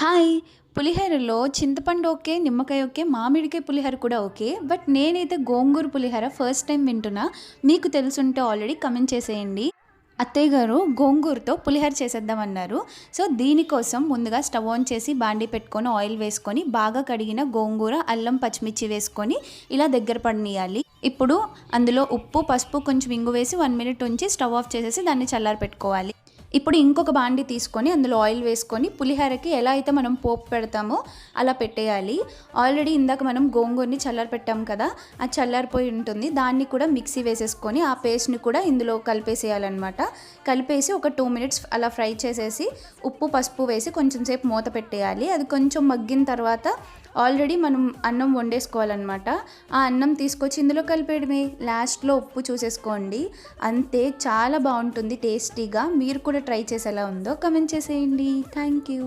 Hi! పులిహోరలో చింతపండు okay, నిమ్మకాయ okay, మామిడికాయ పులిహోర కూడా ఓకే. బట్ నేనైతే గోంగూర పులిహోర ఫస్ట్ టైమ్ వింటున్నా. మీకు తెలిసుంటే ఆల్రెడీ కామెంట్ చేసేయండి. అత్తయ్య గారు గోంగూరతో పులిహోర చేసేద్దామన్నారు. సో, దీనికోసం ముందుగా స్టవ్ ఆన్ చేసి బాండీ పెట్టుకొని ఆయిల్ వేసుకొని బాగా కడిగిన గోంగూర, అల్లం, పచ్చిమిర్చి వేసుకొని ఇలా దగ్గర పడనియాలి. ఇప్పుడు అందులో ఉప్పు, పసుపు, కొంచెం ఇంగు వేసి 1 మినిట్ ఉంచి స్టవ్ ఆఫ్ చేసేసి దాన్ని చల్లారపెట్టుకోవాలి. ఇప్పుడు ఇంకొక బాండీ తీసుకొని అందులో ఆయిల్ వేసుకొని పులిహోరకి ఎలా అయితే మనం పోపు పెడతామో అలా పెట్టేయాలి. ఆల్రెడీ ఇందాక మనం గోంగూరని చల్లారపెట్టాం కదా, అది చల్లారిపోయి ఉంటుంది. దాన్ని కూడా మిక్సీ వేసేసుకొని ఆ పేస్ట్ని కూడా ఇందులో కలిపేసేయాలన్నమాట. కలిపేసి ఒక 2 మినిట్స్ అలా ఫ్రై చేసేసి ఉప్పు, పసుపు వేసి కొంచెం సేపు మూత పెట్టేయాలి. అది కొంచెం మగ్గిన తర్వాత ఆల్రెడీ మనం అన్నం వండేసుకోవాలన్నమాట. ఆ అన్నం తీసుకొచ్చి ఇందులో కలిపేయడమే. లాస్ట్లో ఉప్పు చూసేసుకోండి. అంతే, చాలా బాగుంటుంది టేస్టీగా. మీరు కూడా ట్రై చేసి ఎలా ఉందో కామెంట్ చేసేయండి. Thank you.